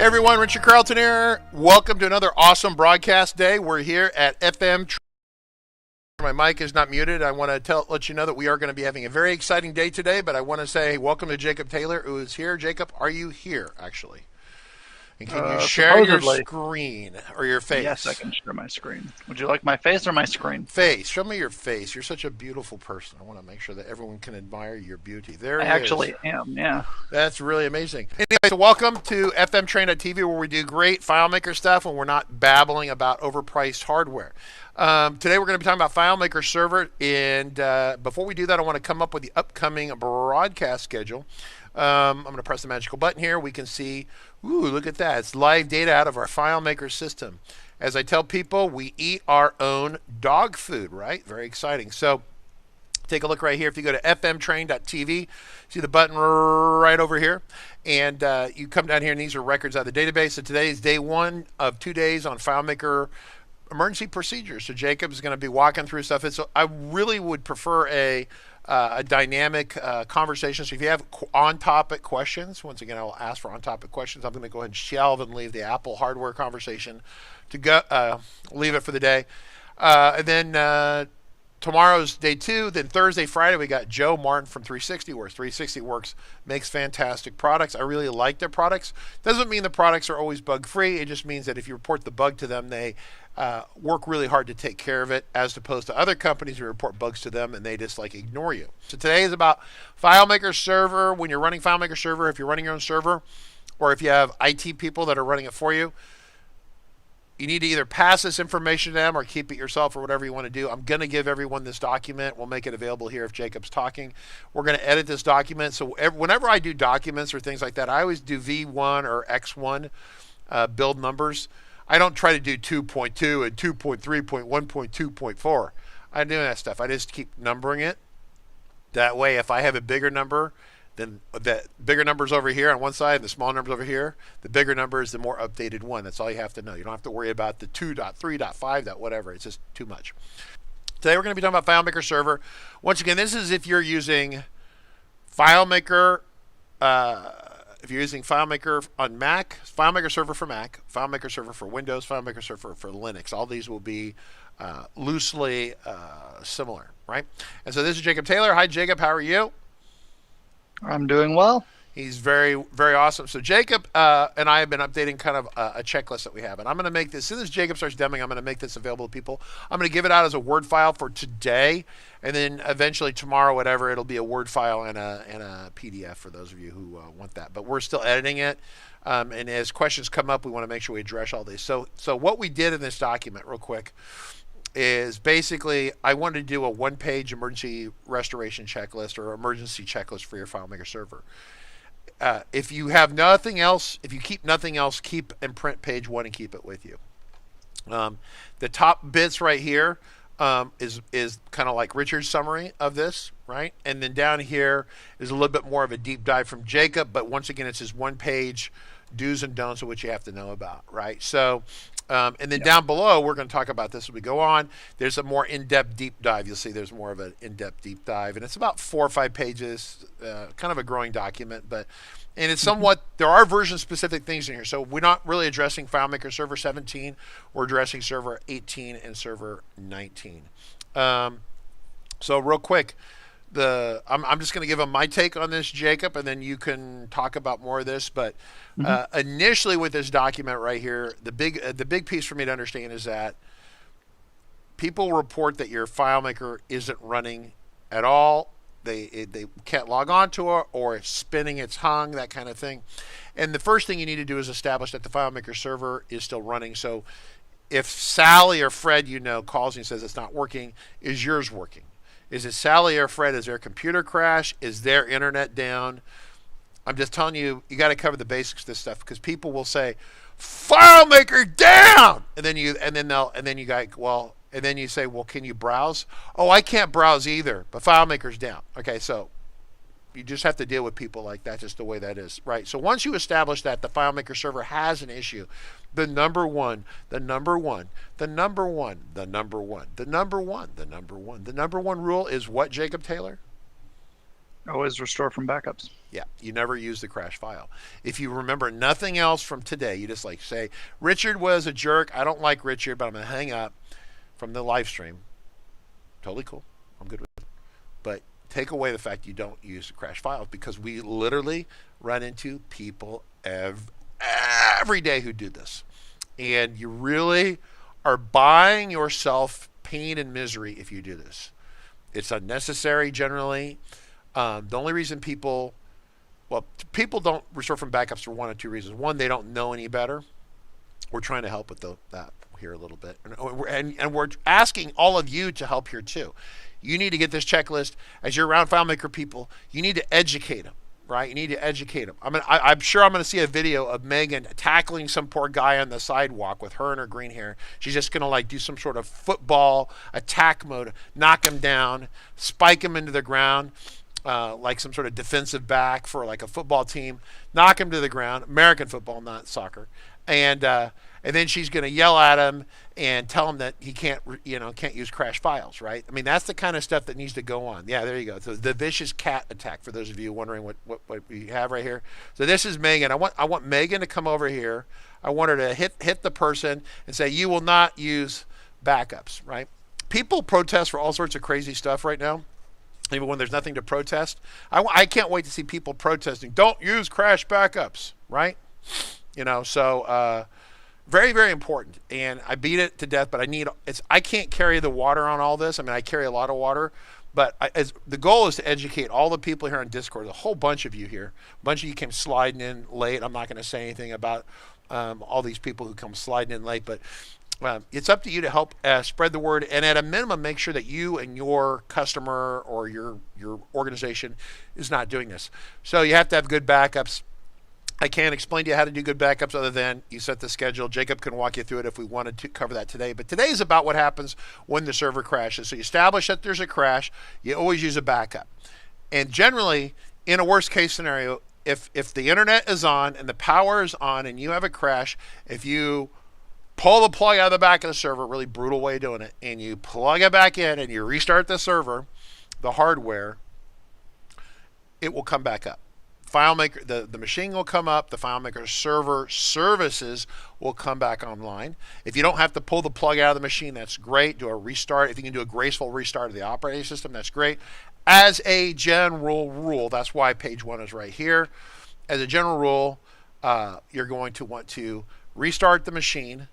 Everyone, Richard Carlton here. Welcome to another awesome broadcast day. We're here at FM. My mic is not muted. I want to let you know that we are going to be having a very exciting day today, but I want to say welcome to Jacob Taylor, who is here. Jacob, are you here, actually? And can you share your screen or your face? Yes, I can share my screen. Would you like my face or my screen? Face. Show me your face. You're such a beautiful person. I want to make sure that everyone can admire your beauty. There it is. I actually am, yeah. That's really amazing. Anyway, so welcome to FMTrain.tv, where we do great FileMaker stuff and we're not babbling about overpriced hardware. Today we're going to be talking about FileMaker Server, and before we do that, I want to come up with the upcoming broadcast schedule. I'm going to press the magical button here. We can see, ooh, look at that. It's live data out of our FileMaker system. As I tell people, we eat our own dog food, right? Very exciting. So take a look right here. If you go to fmtrain.tv, see the button right over here, and you come down here, and these are records out of the database. So today is day 1 of 2 days on FileMaker emergency procedures. So Jacob is going to be walking through stuff. I really would prefer a dynamic conversation. So if you have on-topic questions, once again, I will ask for on-topic questions. I'm going to go ahead and shelve and leave the Apple hardware conversation to go, leave it for the day. And then tomorrow's day 2. Then Thursday, Friday, we got Joe Martin from 360 Works. 360 Works makes fantastic products. I really like their products. Doesn't mean the products are always bug-free. It just means that if you report the bug to them, they work really hard to take care of it, as opposed to other companies who report bugs to them and they just like ignore you. So today is about FileMaker Server. When you're running FileMaker Server, if you're running your own server, or if you have IT people that are running it for you, you need to either pass this information to them or keep it yourself, or whatever you want to do. I'm going to give everyone this document. We'll make it available here if Jacob's talking. We're going to edit this document. So whenever I do documents or things like that, I always do V1 or X1 build numbers. I don't try to do 2.2 and 2.3.1.2.4. I'm doing that stuff. I just keep numbering it. That way, if I have a bigger number, then the bigger number's over here on one side and the small number's over here. The bigger number is the more updated one. That's all you have to know. You don't have to worry about the 2.3.5. Whatever. It's just too much. Today we're going to be talking about FileMaker Server. Once again, this is if you're using FileMaker. If you're using FileMaker on Mac, FileMaker Server for Mac, FileMaker Server for Windows, FileMaker Server for Linux. All these will be loosely similar, right? And so this is Jacob Taylor. Hi, Jacob. How are you? I'm doing well. He's very, very awesome. So Jacob and I have been updating kind of a checklist that we have. And I'm going to make this, as soon as Jacob starts demoing, I'm going to make this available to people. I'm going to give it out as a Word file for today. And then eventually tomorrow, whatever, it'll be a Word file and a PDF for those of you who want that. But we're still editing it. And as questions come up, we want to make sure we address all these. So what we did in this document, real quick, is basically I wanted to do a 1-page emergency restoration checklist or emergency checklist for your FileMaker Server. If you have nothing else, if you keep nothing else, keep and print page 1 and keep it with you. The top bits right here is kind of like Richard's summary of this, right? And then down here is a little bit more of a deep dive from Jacob, but once again, it's his 1-page do's and don'ts of what you have to know about, right? So, and then down below, we're going to talk about this as we go on. There's a more in-depth deep dive. You'll see there's more of an in-depth deep dive, and it's about 4 or 5 pages, kind of a growing document, and it's somewhat, there are version-specific things in here. So we're not really addressing FileMaker Server 17. We're addressing Server 18 and Server 19. So real quick, I'm just going to give them my take on this, Jacob, and then you can talk about more of this. But initially with this document right here, the big piece for me to understand is that people report that your FileMaker isn't running at all. They can't log on to it, or it's spinning, it's hung, that kind of thing. And the first thing you need to do is establish that the FileMaker server is still running. So if Sally or Fred, calls you and says it's not working, is yours working? Is it Sally or Fred? Is their computer crash? Is their internet down? I'm just telling you, you got to cover the basics of this stuff, because people will say, FileMaker down, and then you say, well, can you browse? Oh, I can't browse either, but FileMaker's down. Okay, so you just have to deal with people like that, just the way that is, right? So once you establish that the FileMaker server has an issue, the number one rule is what, Jacob Taylor? Always restore from backups. Yeah, you never use the crash file. If you remember nothing else from today, you just like say, Richard was a jerk. I don't like Richard, but I'm going to hang up from the live stream. Totally cool. I'm good with it. But take away the fact you don't use the crash files, because we literally run into people every day who do this. And you really are buying yourself pain and misery if you do this. It's unnecessary generally. The only reason people don't restore from backups for one of two reasons. One, they don't know any better. We're trying to help with that here a little bit. And we're asking all of you to help here too. You need to get this checklist. As you're around FileMaker people, you need to educate them, right? You need to educate them. I'm sure I'm going to see a video of Megan tackling some poor guy on the sidewalk with her and her green hair. She's just going to like do some sort of football attack mode, knock him down, spike him into the ground. Like some sort of defensive back for like a football team, knock him to the ground, American football, not soccer, and then she's going to yell at him and tell him that he can't use crash files, right? I mean, that's the kind of stuff that needs to go on. Yeah, there you go. So the vicious cat attack, for those of you wondering what we have right here. So this is Megan. I want Megan to come over here. I want her to hit the person and say, you will not use backups, right? People protest for all sorts of crazy stuff right now. Even when there's nothing to protest. I can't wait to see people protesting. Don't use crash backups, right? So very, very important. And I beat it to death, but I can't carry the water on all this. I mean, I carry a lot of water, but the goal is to educate all the people here on Discord, a whole bunch of you here. A bunch of you came sliding in late. I'm not going to say anything about all these people who come sliding in late, but it's up to you to help spread the word, and at a minimum, make sure that you and your customer or your organization is not doing this. So you have to have good backups. I can't explain to you how to do good backups other than you set the schedule. Jacob can walk you through it if we wanted to cover that today. But today is about what happens when the server crashes. So you establish that there's a crash. You always use a backup. And generally, in a worst case scenario, if the internet is on and the power is on and you have a crash, if you pull the plug out of the back of the server, really brutal way of doing it, and you plug it back in and you restart the server, the hardware, it will come back up. FileMaker, the machine will come up, the FileMaker server services will come back online. If you don't have to pull the plug out of the machine, that's great. Do a restart. If you can do a graceful restart of the operating system, that's great. As a general rule, that's why page 1 is right here. As a general rule, you're going to want to restart the machine.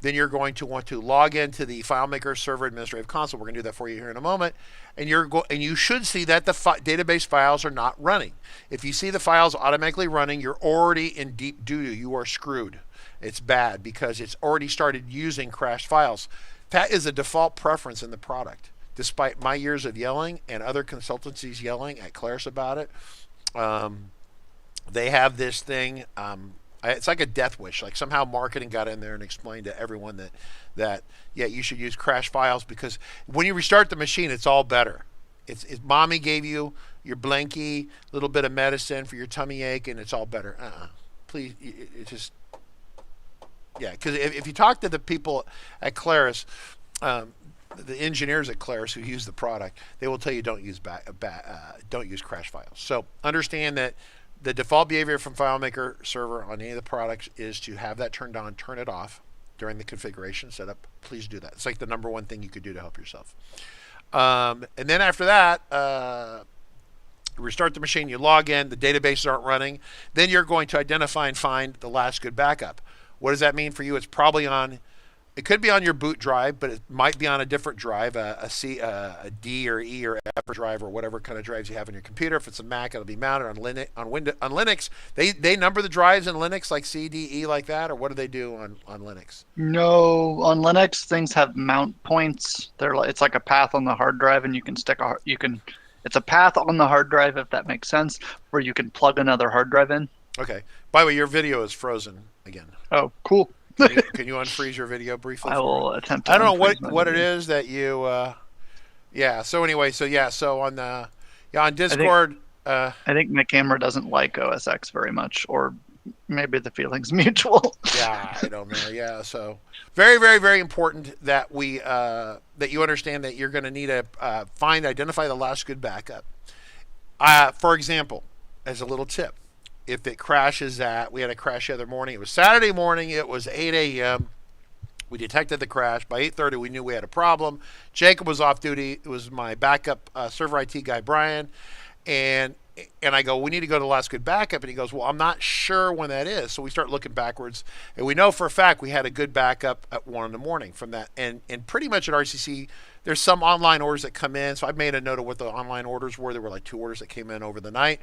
Then you're going to want to log into the FileMaker Server Administrative Console. We're going to do that for you here in a moment. And you should see that the database files are not running. If you see the files automatically running, you're already in deep doo-doo. You are screwed. It's bad because it's already started using crashed files. That is a default preference in the product. Despite my years of yelling and other consultancies yelling at Claris about it, they have this thing. It's like a death wish. Like somehow marketing got in there and explained to everyone that you should use crash files because when you restart the machine, it's all better. It's mommy gave you your blankie, a little bit of medicine for your tummy ache, and it's all better. Please, because if you talk to the people at Claris, the engineers at Claris who use the product, they will tell you don't use crash files. So understand that. The default behavior from FileMaker Server on any of the products is to have that turned on, turn it off during the configuration setup. Please do that. It's like the number one thing you could do to help yourself. And then after that, restart the machine, you log in, the databases aren't running. Then you're going to identify and find the last good backup. What does that mean for you? It's probably it could be on your boot drive, but it might be on a different drive, a D or E or F drive or whatever kind of drives you have on your computer. If it's a Mac, it'll be mounted on Linux. They number the drives in Linux like C, D, E like that, or what do they do on Linux? No, on Linux things have mount points. It's like a path on the hard drive, and you can it's a path on the hard drive if that makes sense, where you can plug another hard drive in. Okay. By the way, your video is frozen again. Oh, cool. Can you unfreeze your video briefly? I will attempt to. I don't know what it is that you. So anyway, so on Discord. I think my camera doesn't like OS X very much, or maybe the feeling's mutual. Yeah, I don't know. Yeah, so very, very, very important that we that you understand that you're going to need to identify the last good backup. For example, as a little tip, if it crashes we had a crash the other morning. It was Saturday morning. It was 8 a.m. We detected the crash. By 8:30, we knew we had a problem. Jacob was off duty. It was my backup server IT guy, Brian, and I go, we need to go to the last good backup. And he goes, well, I'm not sure when that is. So we start looking backwards, and we know for a fact we had a good backup at 1 in the morning from that. And pretty much at RCC, there's some online orders that come in. So I made a note of what the online orders were. There were like 2 orders that came in over the night.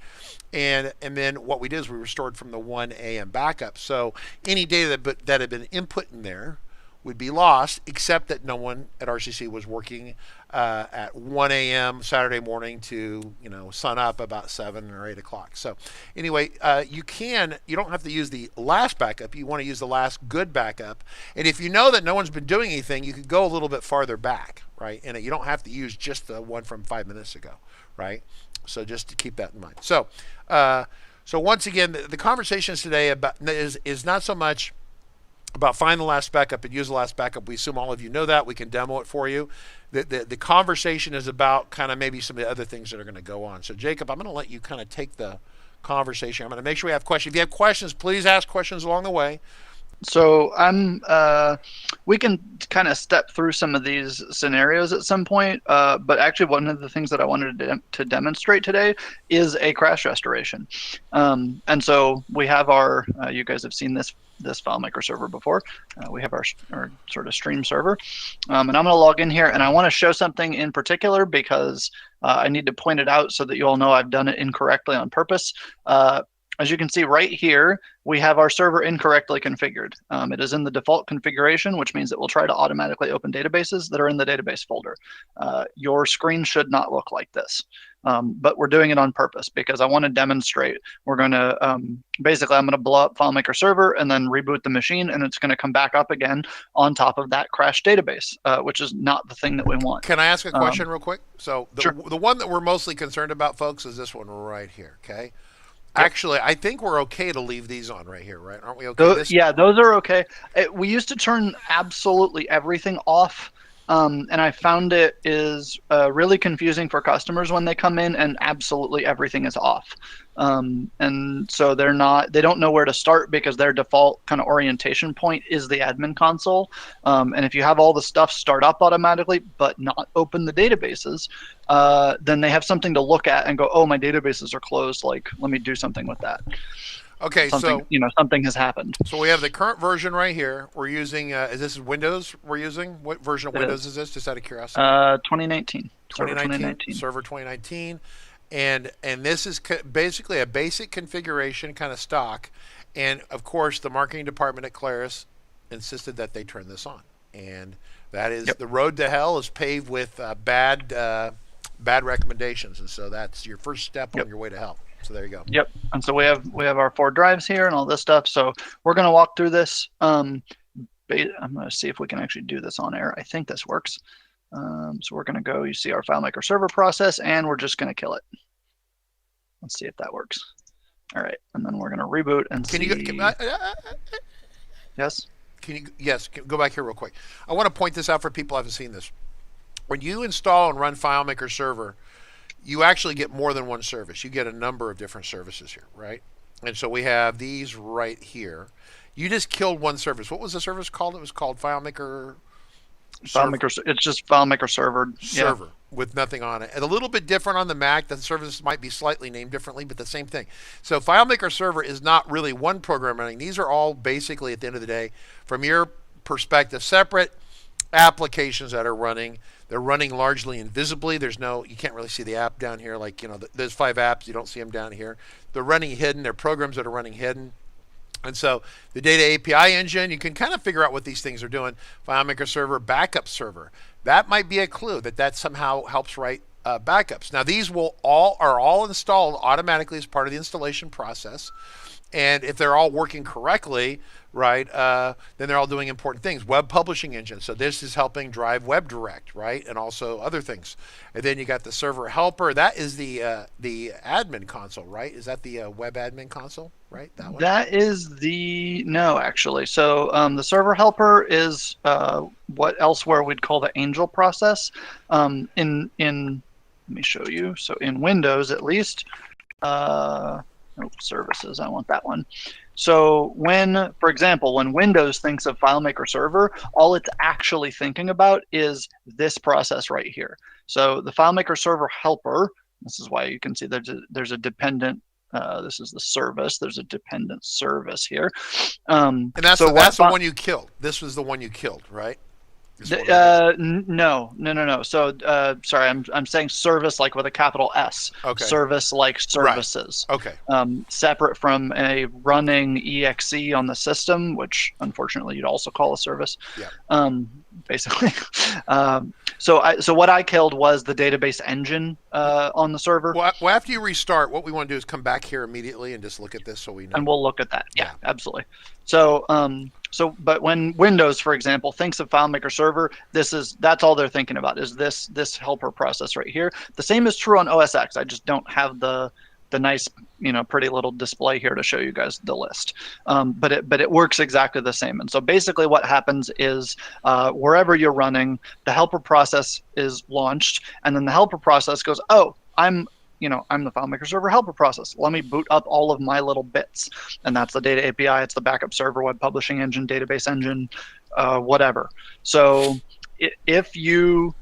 And then what we did is we restored from the 1 a.m. backup. So any data that had been input in there would be lost, except that no one at RCC was working at 1 a.m. Saturday morning to sun up about 7 or 8 o'clock. So anyway, you don't have to use the last backup. You want to use the last good backup. And if you know that no one's been doing anything, you could go a little bit farther back, right? And you don't have to use just the one from 5 minutes ago, right? So just to keep that in mind. So once again, the conversation today is not so much about find the last backup and use the last backup. We assume all of you know that. We can demo it for you. The conversation is about kind of maybe some of the other things that are going to go on. So Jacob, I'm going to let you kind of take the conversation. I'm going to make sure we have questions. If you have questions, please ask questions along the way. So we can kind of step through some of these scenarios at some point, but actually one of the things that I wanted to demonstrate today is a crash restoration. And so we have you guys have seen this FileMaker server before. We have our sort of stream server. And I'm going to log in here, and I want to show something in particular because I need to point it out so that you all know I've done it incorrectly on purpose. As you can see right here, we have our server incorrectly configured. It is in the default configuration, which means it will try to automatically open databases that are in the database folder. Your screen should not look like this, but we're doing it on purpose because I want to demonstrate. We're going to, basically, I'm going to blow up FileMaker server and then reboot the machine, and it's going to come back up again on top of that crashed database, which is not the thing that we want. Can I ask a question real quick? So Sure. The one that we're mostly concerned about, folks, is this one right here, okay? Actually, I think we're okay to leave these on right here, right? Aren't we okay? Yeah, those are okay. We used to turn absolutely everything off, and I found it is really confusing for customers when they come in and absolutely everything is off. And so they don't know where to start because their default kind of orientation point is the admin console. And if you have all the stuff start up automatically but not open the databases, then they have something to look at and go, oh, my databases are closed. Like, let me do something with that. Okay, something has happened. So we have the current version right here. We're using, is this Windows we're using? What version of Windows is this, just out of curiosity? 2019. 2019. Server 2019. And this is basically a basic configuration, kind of stock. And, of course, the marketing department at Claris insisted that they turn this on. And that is the road to hell is paved with bad recommendations. And so that's your first step on your way to hell. So there you go. Yep. And so we have our 4 drives here and all this stuff. So we're going to walk through this. I'm going to see if we can actually do this on air. I think this works. So we're going to go, you see our FileMaker server process, and we're just going to kill it. Let's see if that works. All right. And then we're going to reboot and see. Yes? Yes, go back here real quick. I want to point this out for people who haven't seen this. When you install and run FileMaker server, you actually get more than one service. You get a number of different services here, right? And so we have these right here. You just killed one service. What was the service called? It was called FileMaker. It's just FileMaker server. Server with nothing on it. And a little bit different on the Mac. The services might be slightly named differently, but the same thing. So FileMaker server is not really one program running. These are all basically, at the end of the day, from your perspective, separate applications that are running. They're running largely invisibly. You can't really see the app down here. Like, there's 5 apps. You don't see them down here. They're running hidden. They're programs that are running hidden. And so the data API engine, you can kind of figure out what these things are doing. FileMaker server, backup server. That might be a clue that somehow helps write backups. Now these are all installed automatically as part of the installation process. And if they're all working correctly, right, then they're all doing important things. Web publishing engine. So this is helping drive WebDirect, right, and also other things. And then you got the server helper. That is the admin console, right? Is that the web admin console? right? That one? That is no, actually. So the server helper is what elsewhere we'd call the angel process. Let me show you. So in Windows, at least, services, I want that one. So for example, when Windows thinks of FileMaker Server, all it's actually thinking about is this process right here. So the FileMaker Server helper, this is why you can see there's a dependent, this is the service, there's a dependent service here. And that's the one you killed. This was the one you killed, right? No. So sorry, I'm saying service like with a capital S. Okay. Service like services. Right. Okay. Separate from a running exe on the system, which unfortunately you'd also call a service. Yeah. Basically. So what I killed was the database engine on the server. Well, after you restart, what we want to do is come back here immediately and just look at this so we know. And we'll look at that. Yeah. Absolutely. So but when Windows, for example, thinks of FileMaker Server, that's all they're thinking about is this helper process right here. The same is true on OS X. I just don't have the nice, pretty little display here to show you guys the list. But it works exactly the same. And so basically what happens is wherever you're running, the helper process is launched, and then the helper process goes, oh, I'm the FileMaker Server helper process. Let me boot up all of my little bits. And that's the data API, it's the backup server, web publishing engine, database engine, whatever. So if you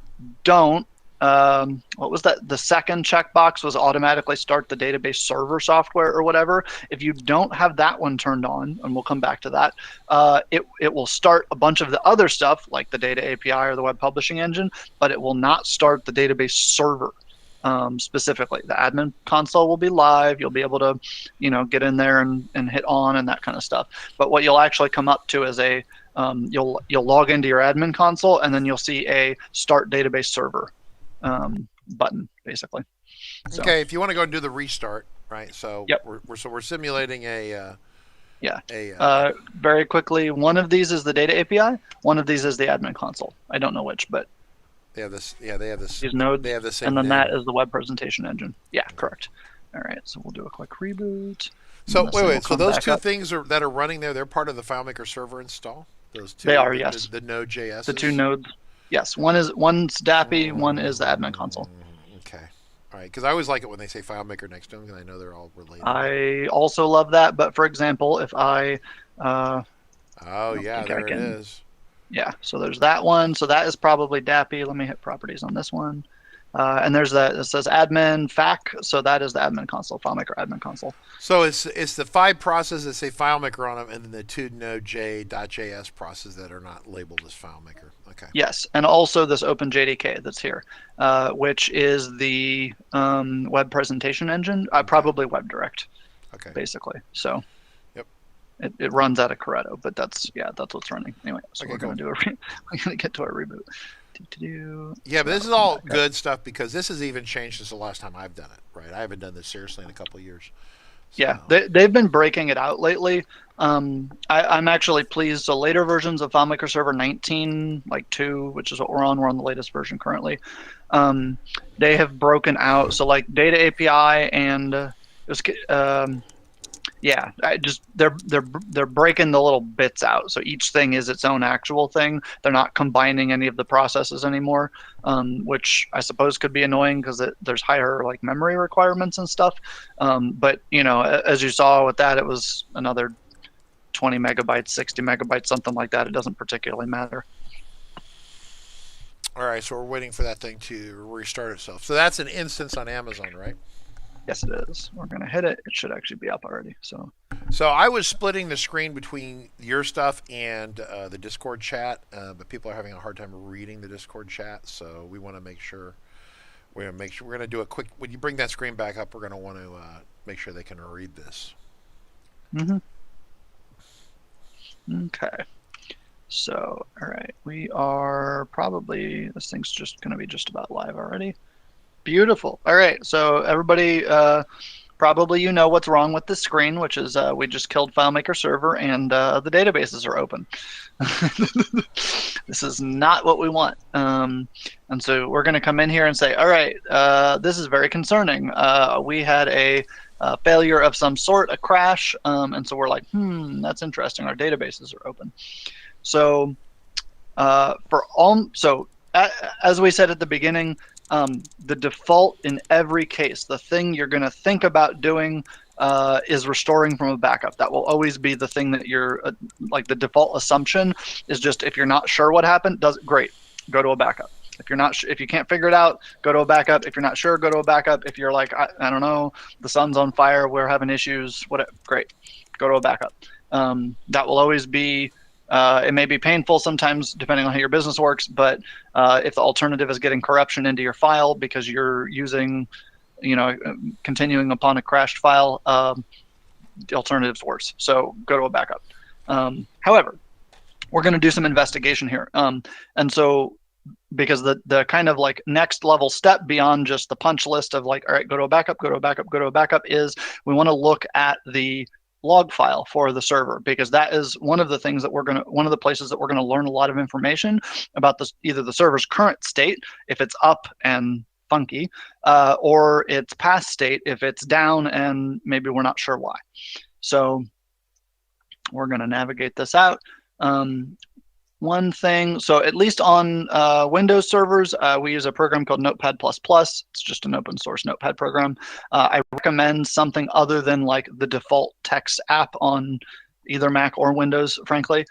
don't, what was that? The second checkbox was automatically start the database server software or whatever. If you don't have that one turned on, and we'll come back to that, it will start a bunch of the other stuff like the data API or the web publishing engine, but it will not start the database server. Specifically, the admin console will be live. You'll be able to, get in there and hit on and that kind of stuff. But what you'll actually come up to is you'll log into your admin console, and then you'll see a start database server button, basically. So, okay, if you want to go and do the restart, right? So yep. we're simulating a. Very quickly, one of these is the data API. One of these is the admin console. I don't know which, but. They have this. Yeah, they have this. These nodes, they have the same. And then name. that is the web presentation engine. Yeah, correct. All right, so we'll do a quick reboot. So wait. So those two things that are running there, they're part of the FileMaker server install. Those two. They are, yes. The Node.js. The two nodes. Yes, one's DAPI, one is the admin console. Okay. All right, because I always like it when they say FileMaker next to them, because I know they're all related. I also love that, but for example, if I. There it is. Yeah, so there's that one. So that is probably DAPI. Let me hit properties on this one. And there's that. It says admin FAQ. So that is the admin console, FileMaker admin console. So it's the 5 processes that say FileMaker on them, and then the 2 Node.js processes that are not labeled as FileMaker. Okay. Yes, and also this OpenJDK that's here, which is the web presentation engine. Probably WebDirect. Okay. Basically. So. It runs out of Corretto, but that's what's running anyway. So we're going to get to our reboot. Yeah, but this is all good stuff because this has even changed since the last time I've done it. Right, I haven't done this seriously in a couple of years. So. Yeah, they've been breaking it out lately. I'm actually pleased. So later versions of FileMaker Server 19, like 2, which is what we're on the latest version currently. They have broken out. So like data API and they're breaking the little bits out. So each thing is its own actual thing. They're not combining any of the processes anymore, which I suppose could be annoying because there's higher like memory requirements and stuff. But as you saw with that, it was another 20 megabytes, 60 megabytes, something like that. It doesn't particularly matter. All right, so we're waiting for that thing to restart itself. So that's an instance on Amazon, right? Yes, it is. We're going to hit it. It should actually be up already. So I was splitting the screen between your stuff and the Discord chat, but people are having a hard time reading the Discord chat. So we want to make sure. We're going to do a quick. When you bring that screen back up, we're going to want to make sure they can read this. Mm-hmm. Okay. So all right, we are probably. This thing's just going to be just about live already. Beautiful. All right, so everybody, probably what's wrong with this screen, which is we just killed FileMaker Server and the databases are open. This is not what we want. And so we're going to come in here and say, all right, this is very concerning. We had a failure of some sort, a crash, and so we're like, that's interesting. Our databases are open. So as we said at the beginning, the default in every case, the thing you're going to think about doing is restoring from a backup. That will always be the thing that you're like the default assumption is just if you're not sure what happened, great, go to a backup. If you're not, if you can't figure it out, go to a backup. If you're not sure, go to a backup. If you're like, I don't know, the sun's on fire, we're having issues, whatever, great, go to a backup. That will always be. It may be painful sometimes depending on how your business works, but if the alternative is getting corruption into your file because you're using, continuing upon a crashed file, the alternative's worse. So go to a backup. However, we're going to do some investigation here. And so because the kind of like next level step beyond just the punch list of like, all right, go to a backup, go to a backup, go to a backup is we want to look at the log file for the server, because that is one of the things that one of the places that we're going to learn a lot of information about either the server's current state, if it's up and funky, or its past state, if it's down and maybe we're not sure why. So we're going to navigate this out. One thing, so at least on Windows servers, we use a program called Notepad++. It's just an open source Notepad program. I recommend something other than like the default text app on either Mac or Windows, frankly,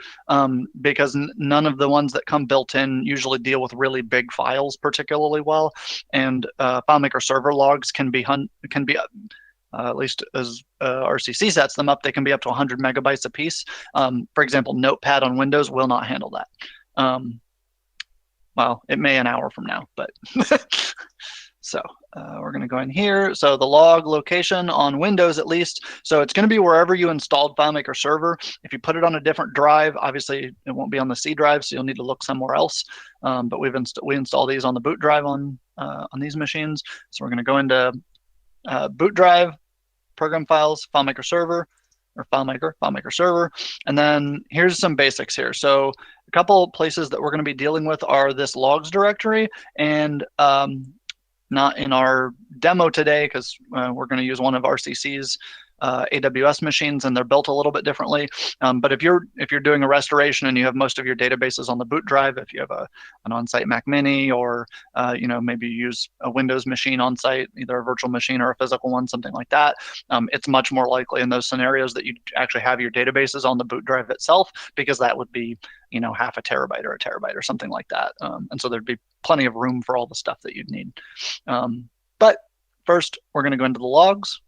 because none of the ones that come built in usually deal with really big files particularly well. And FileMaker server logs can be at least as RCC sets them up, they can be up to 100 megabytes a piece. For example, Notepad on Windows will not handle that. Well, it may an hour from now, but so we're going to go in here. So the log location on Windows, at least, so it's going to be wherever you installed FileMaker Server. If you put it on a different drive, obviously it won't be on the C drive, so you'll need to look somewhere else. But we install these on the boot drive on these machines. So we're going to go into boot drive, program files, FileMaker Server, or FileMaker Server. And then here's some basics here. So a couple places that we're going to be dealing with are this logs directory, and not in our demo today because we're going to use one of RCC's AWS machines, and they're built a little bit differently. But if you're doing a restoration and you have most of your databases on the boot drive, if you have an on-site Mac Mini, or maybe you use a Windows machine on-site, either a virtual machine or a physical one, something like that, it's much more likely in those scenarios that you actually have your databases on the boot drive itself, because that would be half a terabyte or a terabyte or something like that. And so there'd be plenty of room for all the stuff that you'd need. But first, we're going to go into the logs.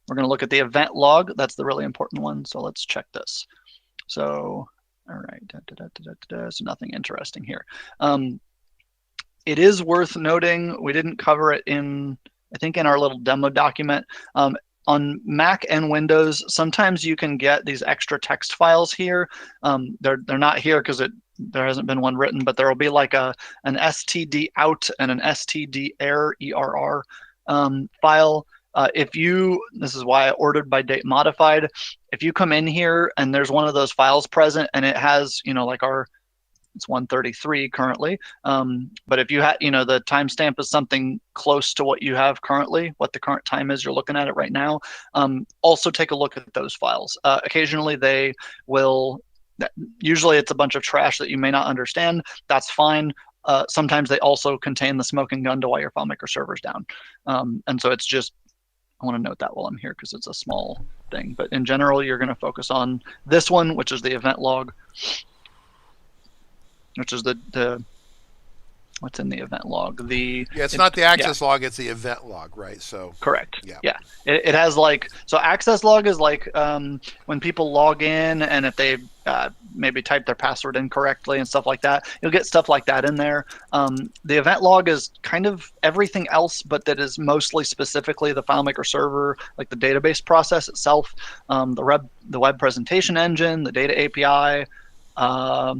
We're going to look at the event log. That's the really important one. So let's check this. So, all right, so nothing interesting here. It is worth noting, we didn't cover it I think in our little demo document. On Mac and Windows, sometimes you can get these extra text files here. They're not here because there hasn't been one written, but there will be like an std out and an std error file. This is why I ordered by date modified. If you come in here and there's one of those files present and it has, like it's 133 currently. But if you had, the timestamp is something close to what you have currently, what the current time is, you're looking at it right now. Also take a look at those files. Occasionally they will, usually it's a bunch of trash that you may not understand. That's fine. Sometimes they also contain the smoking gun to why your FileMaker server's down. And so it's just, I want to note that while I'm here because it's a small thing. But in general, you're going to focus on this one, which is the event log, which is the what's in the event log. It's not the access log, it's the event log, right? So correct. Yeah. It has so access log is like when people log in and if they maybe type their password incorrectly and stuff like that, you'll get stuff like that in there. The event log is kind of everything else, but that is mostly specifically the FileMaker server, like the database process itself, the web presentation engine, the data API. I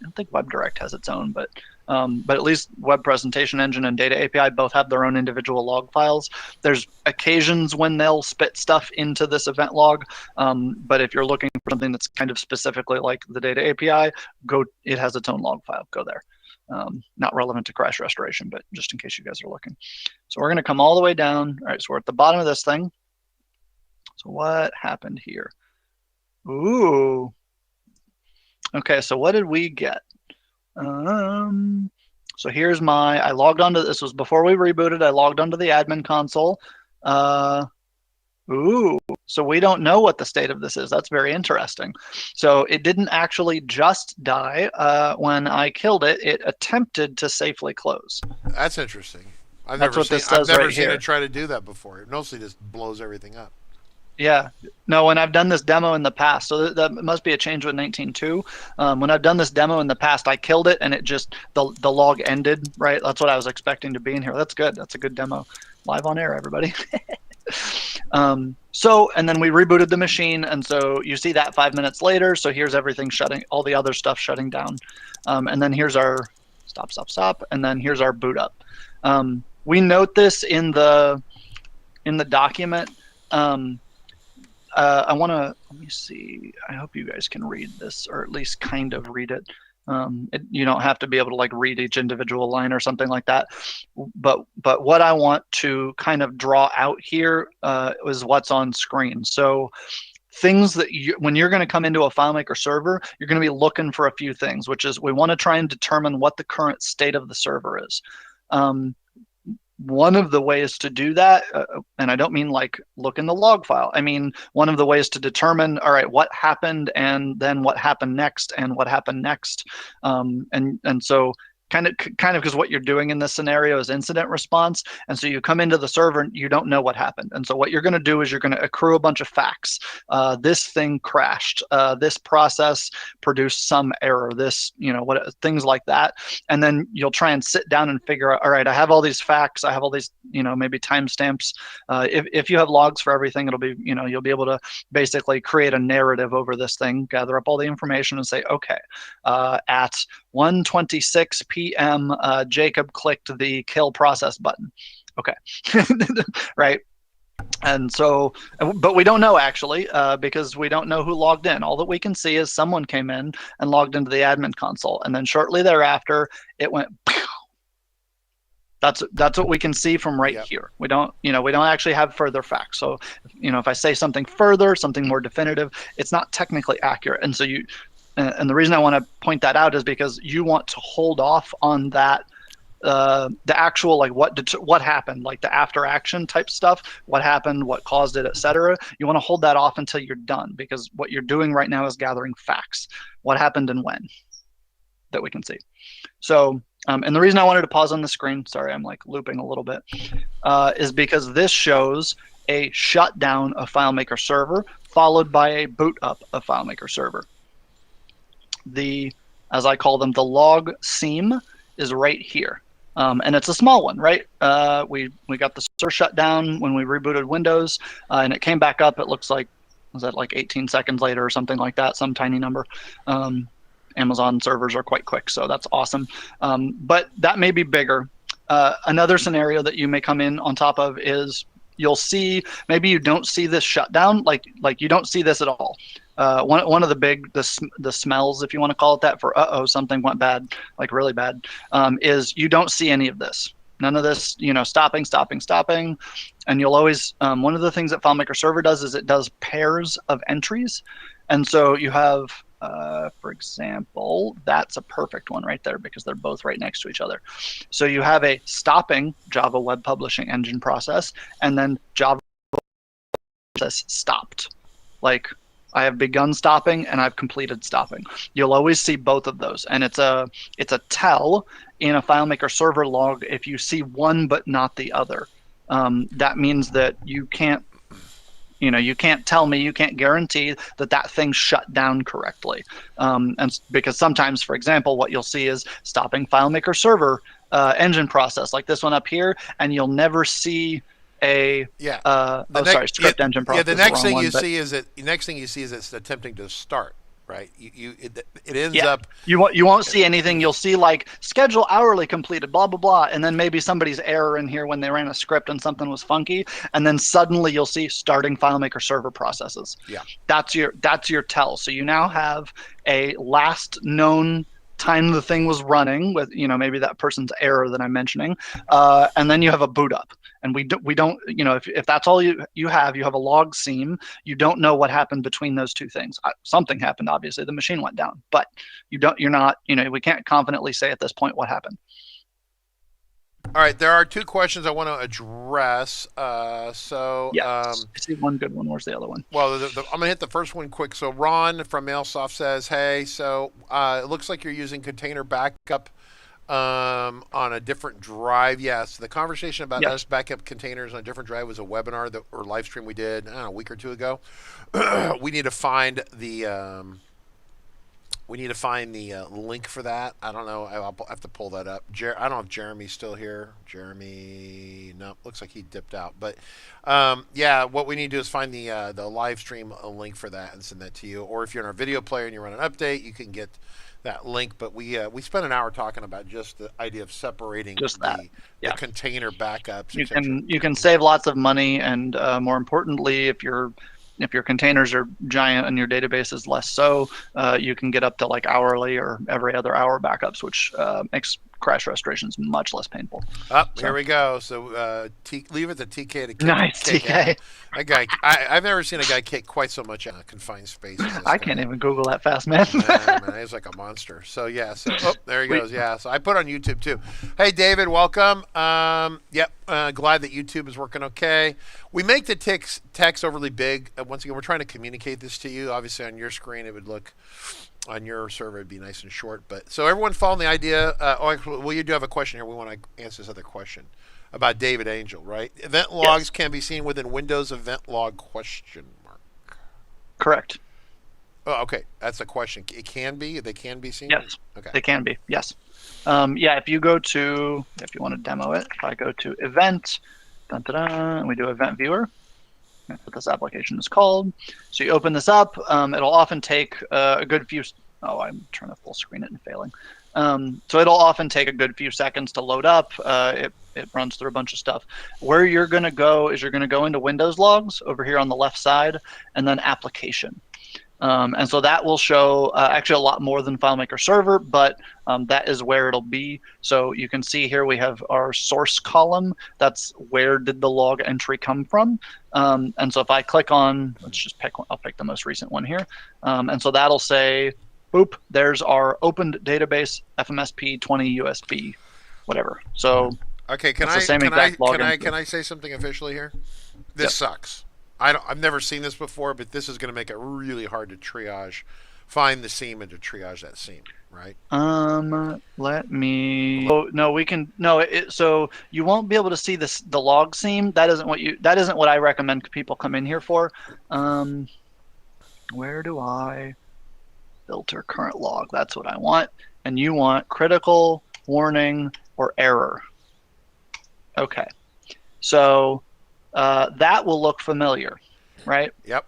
don't think WebDirect has its own, but at least Web Presentation Engine and Data API both have their own individual log files. There's occasions when they'll spit stuff into this event log, but if you're looking for something that's kind of specifically like the Data API, it has its own log file. Go there. Not relevant to crash restoration, but just in case you guys are looking. So we're going to come all the way down. All right, so we're at the bottom of this thing. So what happened here? Ooh. Okay, so what did we get? So here's I logged onto, this was before we rebooted, I logged onto the admin console. Ooh, so we don't know what the state of this is. That's very interesting. So it didn't actually just die. When I killed it, it attempted to safely close. That's interesting. I've That's never what seen, this says right here. it try to do that before. It mostly just blows everything up. Yeah, no, when I've done this demo in the past, so that must be a change with 19.2. When I've done this demo in the past, I killed it and it just, the log ended, right? That's what I was expecting to be in here. That's good. That's a good demo. Live on air, everybody. And then we rebooted the machine, and so you see that 5 minutes later. So here's everything shutting, all the other stuff shutting down. And then here's our stop, and then here's our boot up. We note this in the document. Let me see. I hope you guys can read this, or at least kind of read it. You don't have to be able to like read each individual line or something like that. But what I want to kind of draw out here is what's on screen. So things that when you're going to come into a FileMaker server, you're going to be looking for a few things, which is we want to try and determine what the current state of the server is. One of the ways to do that, and I don't mean like look in the log file, I mean one of the ways to determine, all right, what happened and then what happened next and what happened next. And so kind of because what you're doing in this scenario is incident response, and so you come into the server and you don't know what happened, and so what you're going to do is you're going to accrue a bunch of facts. This thing crashed, this process produced some error, this, what, things like that, and then you'll try and sit down and figure out, all right, I have all these facts, I have all these, maybe timestamps. If you have logs for everything, it'll be, you'll be able to basically create a narrative over this thing, gather up all the information and say, okay, at 1:26 p.m. Jacob clicked the kill process button. Okay, right. And so, but we don't know actually, because we don't know who logged in. All that we can see is someone came in and logged into the admin console, and then shortly thereafter, it went. That's what we can see from right here. We don't, we don't actually have further facts. So, if I say something further, something more definitive, it's not technically accurate. And so and the reason I want to point that out is because you want to hold off on that, the actual, like what happened, like the after action type stuff, what happened, what caused it, etc. You want to hold that off until you're done, because what you're doing right now is gathering facts, what happened and when, that we can see. So, and the reason I wanted to pause on the screen, sorry, I'm like looping a little bit, is because this shows a shutdown of FileMaker server followed by a boot up of FileMaker server. As I call them, the log seam is right here. And it's a small one, right? We got the server shut down when we rebooted Windows, and it came back up. It looks like, was that like 18 seconds later or something like that, some tiny number. Amazon servers are quite quick, so that's awesome. But that may be bigger. Another scenario that you may come in on top of is you'll see, maybe you don't see this shutdown, like you don't see this at all. One of the smells, if you want to call it that, for something went bad, like really bad, is you don't see any of this. None of this, stopping, and you'll always, one of the things that FileMaker Server does is it does pairs of entries, and so you have, for example, that's a perfect one right there because they're both right next to each other. So you have a stopping Java Web Publishing Engine process, and then Java process stopped. Like, I have begun stopping and I've completed stopping. You'll always see both of those, and it's a tell in a FileMaker server log if you see one but not the other. That means that you can't, you can't tell me, you can't guarantee that thing shut down correctly. And because sometimes, for example, what you'll see is stopping FileMaker server engine process, like this one up here, and you'll never see a script engine process. Yeah, the next thing you see is it's attempting to start, right? It ends up. You won't see anything. You'll see like schedule hourly completed, blah blah blah, and then maybe somebody's error in here when they ran a script and something was funky, and then suddenly you'll see starting FileMaker server processes. Yeah, that's your tell. So you now have a last known time the thing was running with, maybe that person's error that I'm mentioning, and then you have a boot up. And we don't, if that's all you have a log seam. You don't know what happened between those two things. Something happened, obviously. The machine went down, but we can't confidently say at this point what happened. All right, there are two questions I want to address. I see one good one. Where's the other one? Well, I'm going to hit the first one quick. So Ron from MailSoft says, hey, so it looks like you're using container backup on a different drive. Yes, the conversation about us backup containers on a different drive was a webinar or live stream we did, I don't know, a week or two ago. We need to find the... link for that. I don't know. I'll have to pull that up. I don't know if Jeremy's still here. Jeremy, no, looks like he dipped out. But what we need to do is find the live stream link for that and send that to you. Or if you're in our video player and you run an update, you can get that link. But we spent an hour talking about just the idea of separating the container backups. You can save lots of money, and more importantly, if your containers are giant and your database is less so, you can get up to like hourly or every other hour backups, which makes crash restorations much less painful. Here we go. So leave it to TK to kick. Nice, TK. That guy, I've never seen a guy kick quite so much in a confined space. I can't even Google that fast, man. Man, he's like a monster. So there he goes. Yeah, so I put on YouTube too. Hey, David, welcome. Glad that YouTube is working okay. We make the text overly big. Once again, we're trying to communicate this to you. Obviously, on your screen, it would look. On your server, it'd be nice and short. But so everyone following the idea. You do have a question here. We want to answer this other question about David Angel, right? Event logs can be seen within Windows Event Log ? Correct. Oh, okay. That's a question. It can be. They can be seen. Yes. Okay. They can be. Yes. If you want to demo it, if I go to Event, and we do Event Viewer. That's what this application is called. So you open this up. It'll often take a good few. Oh, I'm trying to full screen it and failing. So it'll often take a good few seconds to load up. It runs through a bunch of stuff. Where you're going to go is you're going to go into Windows Logs over here on the left side, and then Application. And so that will show actually a lot more than FileMaker Server, but that is where it'll be. So you can see here we have our source column. That's where did the log entry come from. And so if I click on, let's just pick one, I'll pick the most recent one here. And so that'll say, boop, there's our opened database FMSP 20 USB, whatever. So okay, can I say something officially here? This sucks. I've never seen this before, but this is going to make it really hard to triage, find the seam and to triage that seam, right? So you won't be able to see the log seam. That isn't what I recommend people come in here for. Where do I filter current log? That's what I want. And you want critical, warning, or error. Okay. So that will look familiar, right? Yep.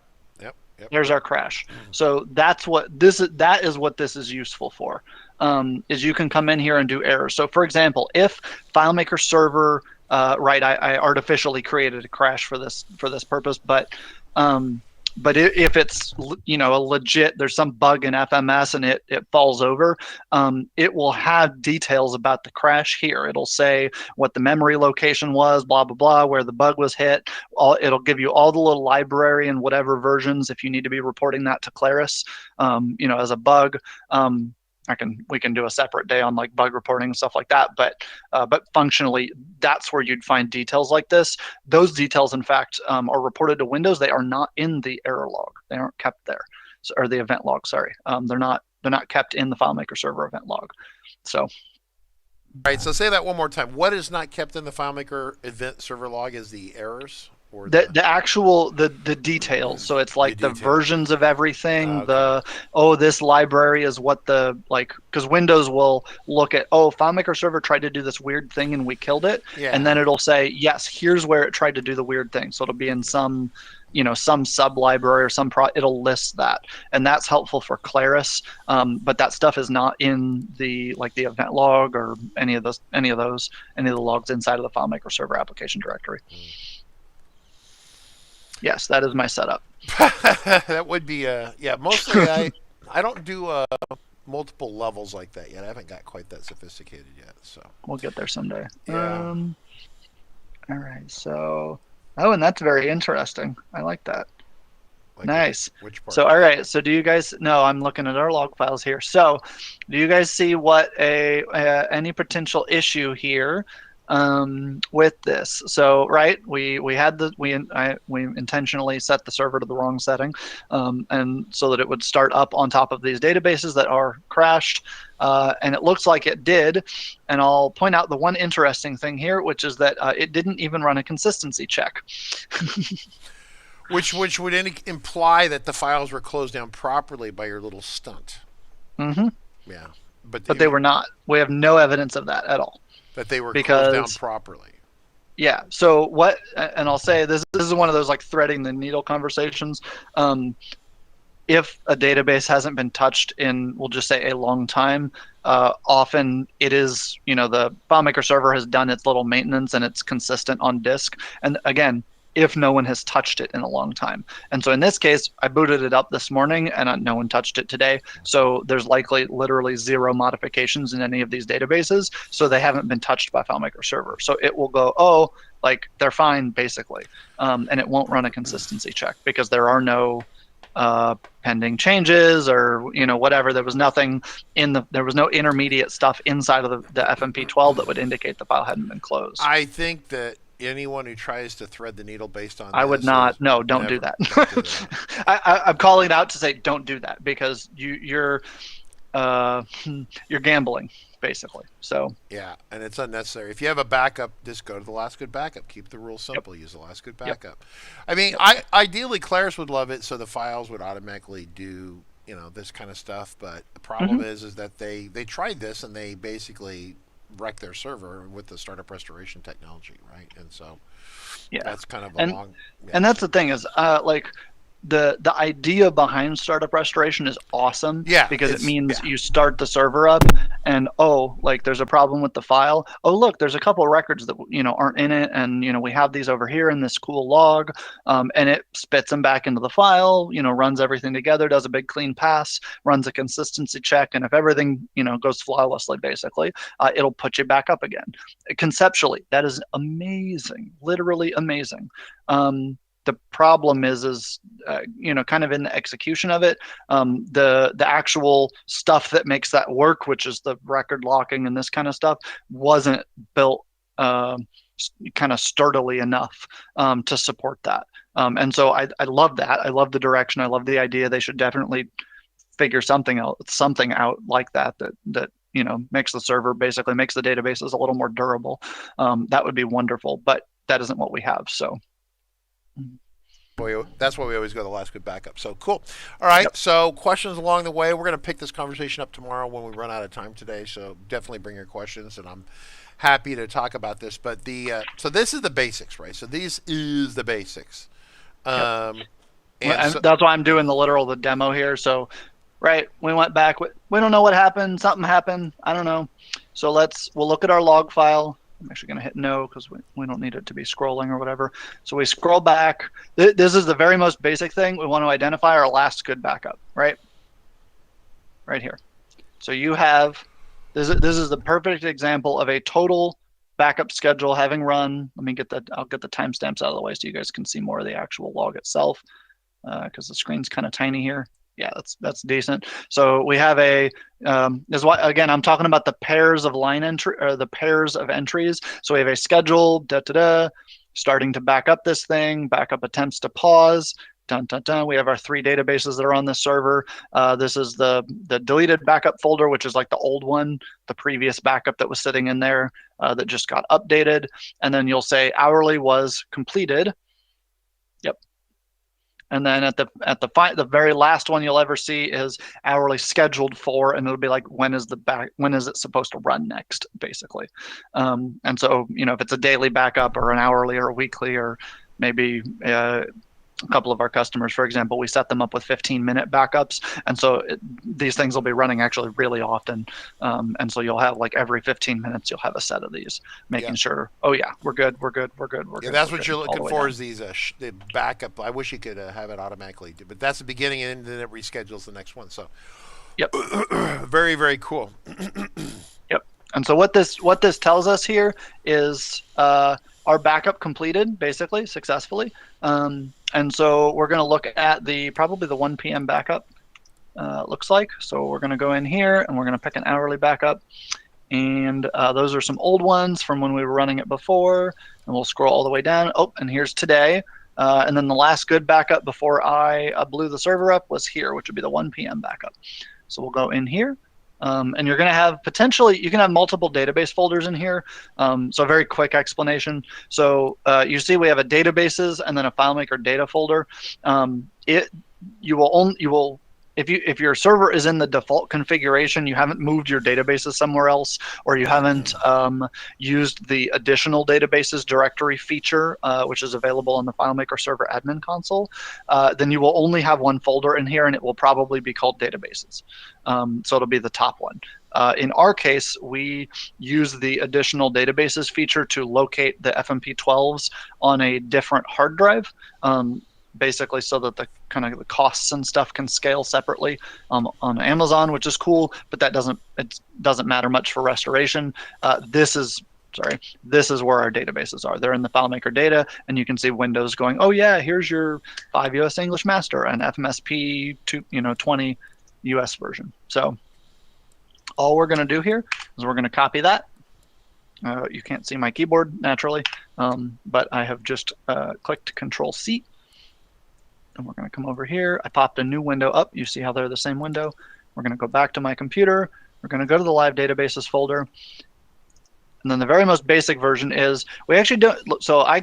There's our crash. So that is what this is useful for. Is you can come in here and do errors. So for example, if FileMaker Server, I artificially created a crash for this purpose, but if it's a legit, there's some bug in FMS and it falls over, it will have details about the crash here. It'll say what the memory location was, blah blah blah, where the bug was hit. It'll give you all the little library and whatever versions if you need to be reporting that to Claris, as a bug. We can do a separate day on like bug reporting and stuff like that, but functionally that's where you'd find details like this. Those details in fact are reported to Windows. They are not in the error log. They aren't kept there, or the event log, sorry. They're not kept in the FileMaker Server event log. So all right, so say that one more time. What is not kept in the FileMaker event server log is the errors? Or the actual details. So it's like the versions of everything. Okay. This library is what because Windows will look at, FileMaker Server tried to do this weird thing and we killed it. Yeah. And then it'll say, yes, here's where it tried to do the weird thing. So it'll be in some sub library or it'll list that, and that's helpful for Claris. But that stuff is not in the event log or any of the logs inside of the FileMaker Server application directory. Yes, that is my setup. That would be mostly I don't do multiple levels like that yet. I haven't got quite that sophisticated yet. So We'll get there someday. yeah. All right. So, oh, and that's very interesting. I like that. Like Nice. which part? So, all right. So, do you guys? No, I'm looking at our log files here. So, do you guys see what any potential issue here with this? So, right, we had we intentionally set the server to the wrong setting, and so that it would start up on top of these databases that are crashed, and it looks like it did. And I'll point out the one interesting thing here, which is that it didn't even run a consistency check. Which would imply that the files were closed down properly by your little stunt. Mm-hmm. Yeah, but they were not. We have no evidence of that at all. That they were closed down properly. Yeah. So what? And I'll say this is one of those like threading the needle conversations. If a database hasn't been touched in, we'll just say, a long time, often it is, the FileMaker server has done its little maintenance and it's consistent on disk. And again, if no one has touched it in a long time. And so in this case, I booted it up this morning and no one touched it today. So there's likely literally zero modifications in any of these databases. So they haven't been touched by FileMaker server. So it will go, oh, like they're fine basically. And it won't run a consistency check because there are no pending changes or whatever. There was nothing there was no intermediate stuff inside of the FMP12 that would indicate the file hadn't been closed. I think that anyone who tries to thread the needle based on I would not. No, don't do that. Don't do that. I'm calling it out to say don't do that because you're gambling basically. So yeah, and it's unnecessary. If you have a backup, just go to the last good backup. Keep the rules simple. Use the last good backup. Yep. I mean, ideally Claris would love it so the files would automatically do this kind of stuff. But the problem is that they tried this and they basically wreck their server with the startup restoration technology, right? And so that's kind of a long. Yeah. And that's the thing is, like the idea behind startup restoration is awesome. Yeah, because it means you start the server up and like there's a problem with the file. Oh look, there's a couple of records that aren't in it, and we have these over here in this cool log, and it spits them back into the file. Runs everything together, does a big clean pass, runs a consistency check, and if everything goes flawlessly, basically, it'll put you back up again. Conceptually, that is amazing, literally amazing. The problem is kind of in the execution of it, the actual stuff that makes that work, which is the record locking and this kind of stuff, wasn't built kind of sturdily enough to support that. And so I love that. I love the direction. I love the idea. They should definitely figure something out like that makes the server, basically makes the databases a little more durable. That would be wonderful, but that isn't what we have. So. That's why we always go to the last good backup. So cool. All right. Yep. So questions along the way. We're going to pick this conversation up tomorrow when we run out of time today. So definitely bring your questions, and I'm happy to talk about this. But so this is the basics, right? So these is the basics. Yep. And that's why I'm doing the demo here. So, right, we went back. We don't know what happened. Something happened. I don't know. So we'll look at our log file. I'm actually going to hit no because we don't need it to be scrolling or whatever. So we scroll back. This is the very most basic thing. We want to identify our last good backup, right? Right here. So you have, this is the perfect example of a total backup schedule having run. I'll get the timestamps out of the way so you guys can see more of the actual log itself because the screen's kind of tiny here. Yeah, that's decent. So we have this is why, again, I'm talking about the pairs of line entry or the pairs of entries. So we have a schedule, starting to back up this thing, backup attempts to pause, dun, dun, dun. We have our 3 databases that are on the server. This is the deleted backup folder, which is like the old one, the previous backup that was sitting in there that just got updated. And then you'll say hourly was completed. Yep. And then at the very last one you'll ever see is hourly scheduled for, and it'll be like when is it supposed to run next, basically. And so if it's a daily backup or an hourly or a weekly or maybe a couple of our customers, for example, we set them up with 15-minute backups, and so these things will be running actually really often. And so you'll have like every 15 minutes you'll have a set of these, making sure, oh yeah, we're good. Yeah, that's what you're looking for is these the backup. I wish you could have it automatically, but that's the beginning, and then it reschedules the next one. So Yep. Very, very cool. Yep. And so what this tells us here is our backup completed, basically, successfully. And so we're going to look at probably the 1 p.m. backup, looks like. So we're going to go in here, and we're going to pick an hourly backup. And those are some old ones from when we were running it before. And we'll scroll all the way down. Oh, and here's today. And then the last good backup before I blew the server up was here, which would be the 1 p.m. backup. So we'll go in here. And you're going to have you can have multiple database folders in here. So a very quick explanation. So you see we have a databases and then a FileMaker data folder. If your server is in the default configuration, you haven't moved your databases somewhere else, or you haven't used the additional databases directory feature, which is available on the FileMaker server admin console, then you will only have one folder in here, and it will probably be called databases. So it'll be the top one. In our case, we use the additional databases feature to locate the FMP12s on a different hard drive. Basically so that the kind of the costs and stuff can scale separately on Amazon, which is cool, but it doesn't matter much for restoration. This is where our databases are. They're in the FileMaker data, and you can see Windows going, oh yeah, here's your 5 US English Master and FMSP 20 US version. So all we're going to do here is we're going to copy that. You can't see my keyboard naturally, but I have just clicked Control-C. And we're going to come over here. I popped a new window up. You see how they're the same window. We're going to go back to my computer. We're going to go to the live databases folder. And then the very most basic version is we actually don't. So I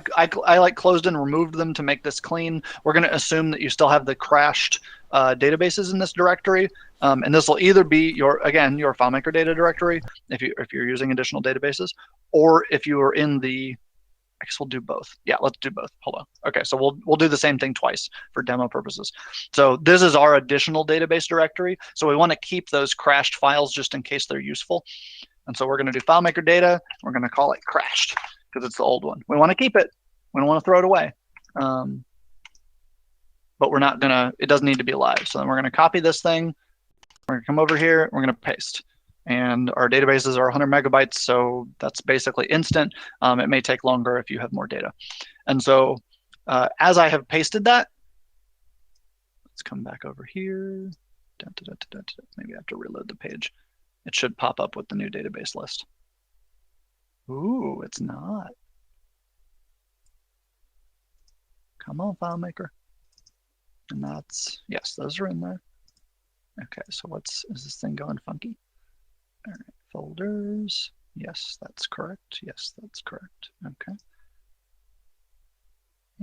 like closed and removed them to make this clean. We're going to assume that you still have the crashed databases in this directory. And this will either be your FileMaker data directory if you're using additional databases, or if you are in the I guess we'll do both. Yeah, let's do both. Hold on. Okay, so we'll do the same thing twice for demo purposes. So this is our additional database directory. So we want to keep those crashed files just in case they're useful. And so we're going to do FileMaker data. We're going to call it crashed because it's the old one. We want to keep it. We don't want to throw it away. But we're not going to, it doesn't need to be live. So then we're going to copy this thing. We're going to come over here. We're going to paste. And our databases are 100 megabytes, so that's basically instant. It may take longer if you have more data. And so as I have pasted that, let's come back over here. Maybe I have to reload the page. It should pop up with the new database list. Ooh, it's not. Come on, FileMaker. And yes, those are in there. Okay, so is this thing going funky? All right, folders. Yes, that's correct. Yes, that's correct. Okay.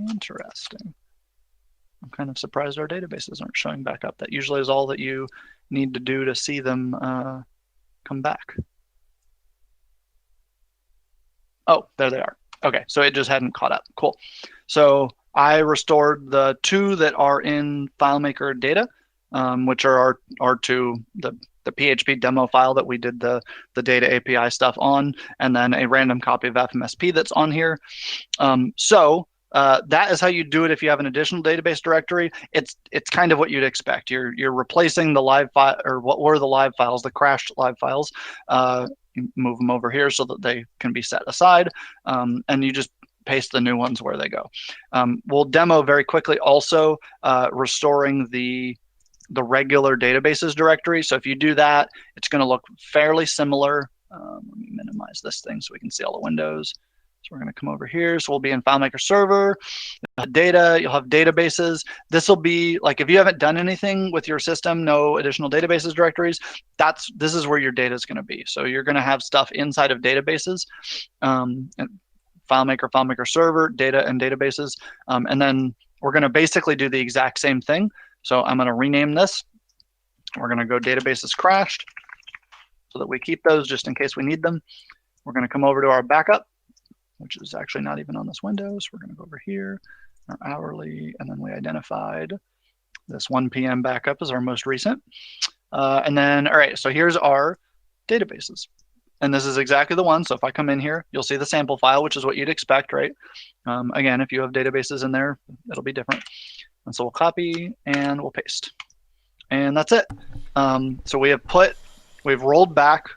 Interesting. I'm kind of surprised our databases aren't showing back up. That usually is all that you need to do to see them come back. Oh, there they are. Okay, so it just hadn't caught up. Cool. So I restored the 2 that are in FileMaker data, which are our 2, the PHP demo file that we did the data API stuff on, and then a random copy of FMSP that's on here. That is how you do it if you have an additional database directory. It's kind of what you'd expect. You're replacing the live file, or what were the live files, the crashed live files. You move them over here so that they can be set aside, and you just paste the new ones where they go. We'll demo very quickly also restoring the regular databases directory. So if you do that, it's going to look fairly similar. Let me minimize this thing so we can see all the windows. So we're going to come over here. So we'll be in FileMaker server, data, you'll have databases. This will be like, if you haven't done anything with your system, no additional databases directories, this is where your data is going to be. So you're going to have stuff inside of databases, and FileMaker server, data and databases. And then we're going to basically do the exact same thing. So I'm going to rename this. We're going to go databases crashed so that we keep those just in case we need them. We're going to come over to our backup, which is actually not even on this window. So we're going to go over here, our hourly, and then we identified this 1 p.m. backup as our most recent. And then, all right, so here's our databases. And this is exactly the one. So if I come in here, you'll see the sample file, which is what you'd expect, right? Again, if you have databases in there, it'll be different. And so we'll copy and we'll paste. And that's it. So we've rolled back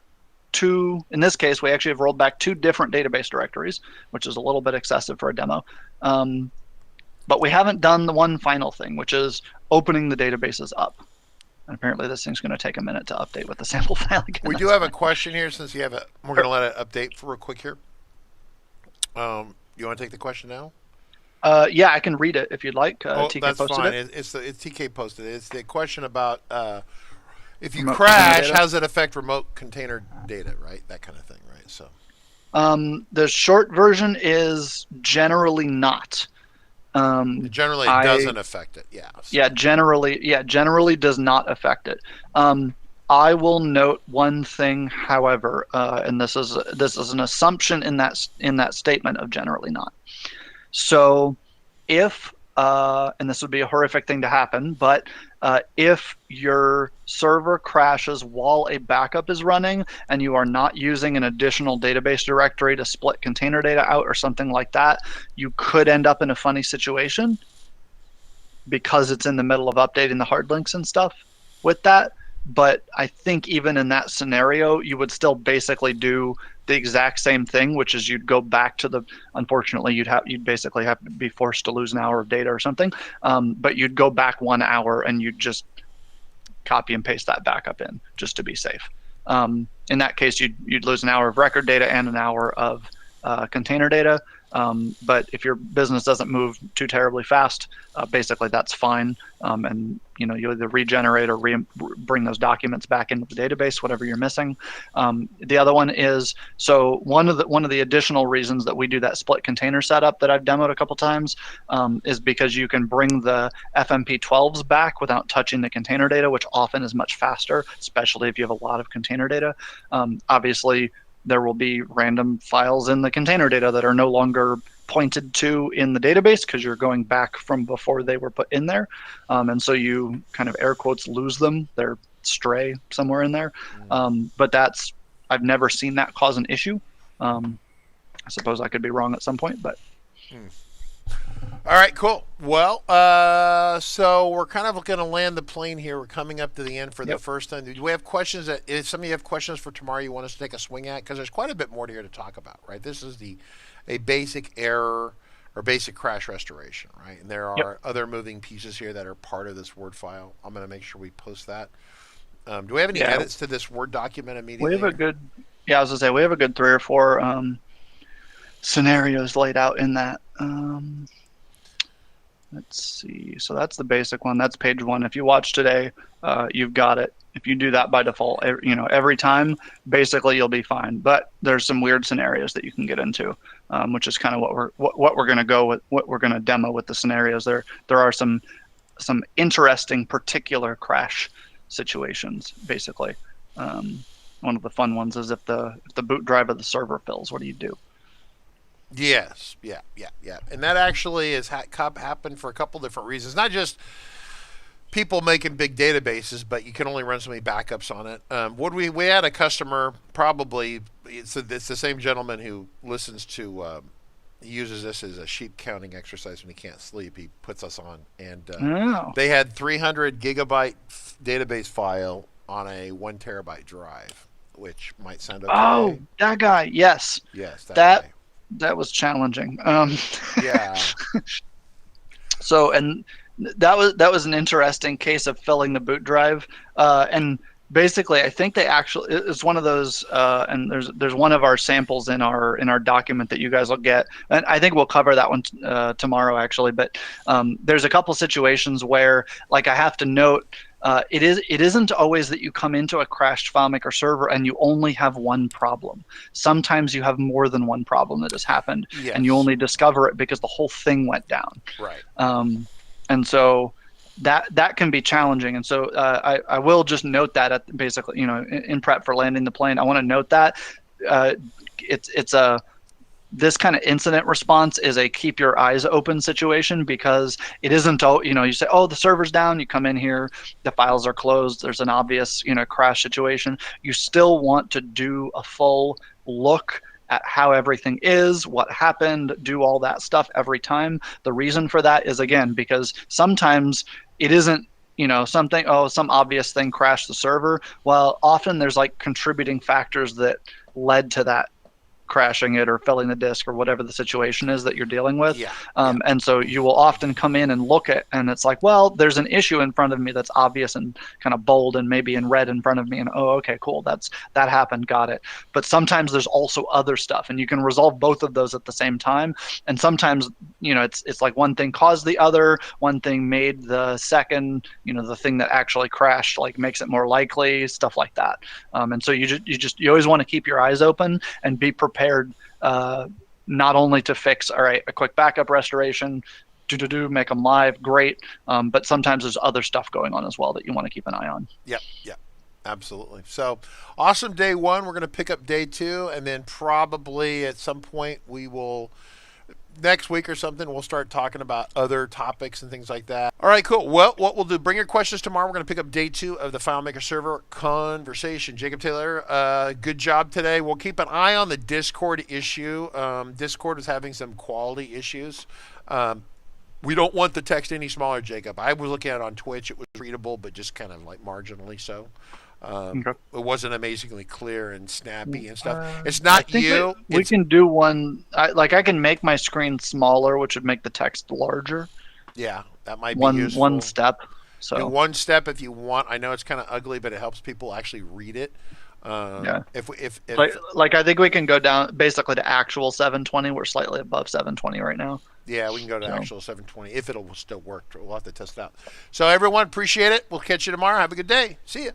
in this case, we actually have rolled back 2 different database directories, which is a little bit excessive for a demo. But we haven't done the one final thing, which is opening the databases up. And apparently this thing's going to take a minute to update with the sample file again. We do have a question here since you have it. We're going to let it update for real quick here. You want to take the question now? Yeah, I can read it if you'd like. TK that's posted fine. It. It's TK posted it. It's the question about if you Remote crash, how does it affect remote container data, right? That kind of thing, right? So the short version is generally not. Generally, it doesn't affect it. Yeah. So. Yeah, generally does not affect it. I will note one thing, however, and this is an assumption in that statement of generally not. So, if and this would be a horrific thing to happen, but if your server crashes while a backup is running and you are not using an additional database directory to split container data out or something like that, you could end up in a funny situation because it's in the middle of updating the hard links and stuff with that. But I think even in that scenario, you would still basically do the exact same thing, which is you'd go back to unfortunately, you'd basically have to be forced to lose an hour of data or something. But you'd go back 1 hour and you'd just copy and paste that backup in just to be safe. In that case, you'd lose an hour of record data and an hour of container data. But if your business doesn't move too terribly fast, basically that's fine. And you either regenerate or bring those documents back into the database, whatever you're missing. The other one is, so one of the additional reasons that we do that split container setup that I've demoed a couple times is because you can bring the FMP12s back without touching the container data, which often is much faster, especially if you have a lot of container data. Obviously, there will be random files in the container data that are no longer pointed to in the database because you're going back from before they were put in there. And so you kind of air quotes lose them. They're stray somewhere in there. But I've never seen that cause an issue. I suppose I could be wrong at some point, but. All right, cool. Well, so we're kind of going to land the plane here. We're coming up to the end for the first time. Do we have questions? If some of you have questions for tomorrow you want us to take a swing at? Because there's quite a bit more here to talk about, right? This is a basic error or basic crash restoration, right? And there are other moving pieces here that are part of this Word file. I'm going to make sure we post that. Do we have any edits to this Word document immediately? We have I was going to say, we have a good 3 or 4 scenarios laid out in that. Let's see. So that's the basic one. That's page 1. If you watch today, you've got it. If you do that by default, every time, basically you'll be fine. But there's some weird scenarios that you can get into, which is kind of what we're going to go with, what we're going to demo with the scenarios. There are some interesting particular crash situations. Basically, one of the fun ones is if the boot drive of the server fills, what do you do? Yes, yeah. And that actually has happened for a couple different reasons. Not just people making big databases, but you can only run so many backups on it. We had a customer, probably, it's the same gentleman who listens to, he uses this as a sheep counting exercise when he can't sleep. He puts us on. And they had 300 gigabyte database file on a 1 terabyte drive, which might sound okay. Oh, that guy, yes. Yes, that guy. That was challenging. Yeah. So, and that was an interesting case of filling the boot drive. And basically, I think it's one of those. And there's one of our samples in our document that you guys will get. And I think we'll cover that one tomorrow, actually. But there's a couple situations where, like, I have to note. It isn't always that you come into a crashed FileMaker server and you only have one problem. Sometimes you have more than one problem that has happened, and you only discover it because the whole thing went down. Right. And so that can be challenging. And so I will just note that basically, in prep for landing the plane, I want to note that this kind of incident response is a keep your eyes open situation, because it isn't, you say, oh, the server's down, you come in here, the files are closed, there's an obvious, crash situation. You still want to do a full look at how everything is, what happened, do all that stuff every time. The reason for that is, again, because sometimes it isn't something, some obvious thing crashed the server. Well, often there's like contributing factors that led to that crashing it or filling the disk or whatever the situation is that you're dealing with. And so you will often come in and look at, and it's like, well, there's an issue in front of me that's obvious and kind of bold and maybe in red in front of me, and okay, cool, that happened, got it. But sometimes there's also other stuff, and you can resolve both of those at the same time. And sometimes it's like one thing caused the other, one thing made the second, the thing that actually crashed, like makes it more likely, stuff like that. And so you always want to keep your eyes open and be prepared, not only to fix, all right, a quick backup restoration, make them live, great, but sometimes there's other stuff going on as well that you want to keep an eye on. Yep, absolutely. So awesome day one. We're going to pick up day two, and then probably at some point we will, next week or something, we'll start talking about other topics and things like that. All right, cool. Well, what we'll do, bring your questions tomorrow. We're going to pick up day two of the FileMaker server conversation. Jacob Taylor, good job today. We'll keep an eye on the Discord issue. Discord is having some quality issues. We don't want the text any smaller, Jacob. I was looking at it on Twitch. It was readable, but just kind of like marginally so. It wasn't amazingly clear and snappy and stuff. It's not you. We can do one. I can make my screen smaller, which would make the text larger. Yeah, that might be useful. One step. So do one step if you want. I know it's kind of ugly, but it helps people actually read it. If I think we can go down basically to actual 720. We're slightly above 720 right now. Yeah, we can go to actual 720 if it'll still work. We'll have to test it out. So everyone, appreciate it. We'll catch you tomorrow. Have a good day. See you.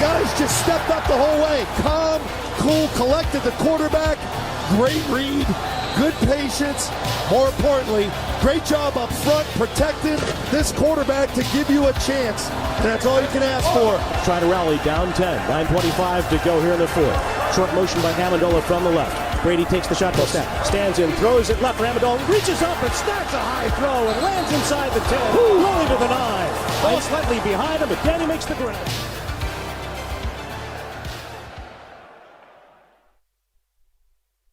Guys just stepped up the whole way. Calm, cool, collected the quarterback. Great read, good patience. More importantly, great job up front protecting this quarterback to give you a chance. And that's all you can ask for. Trying to rally down 10. 9:25 to go here in the fourth. Short motion by Amendola from the left. Brady takes the shotgun snap. Stands in, throws it left for Amendola. Reaches up and snacks a high throw and lands inside the 10. Rolling to the 9. Ball slightly behind him, but Danny makes the grab.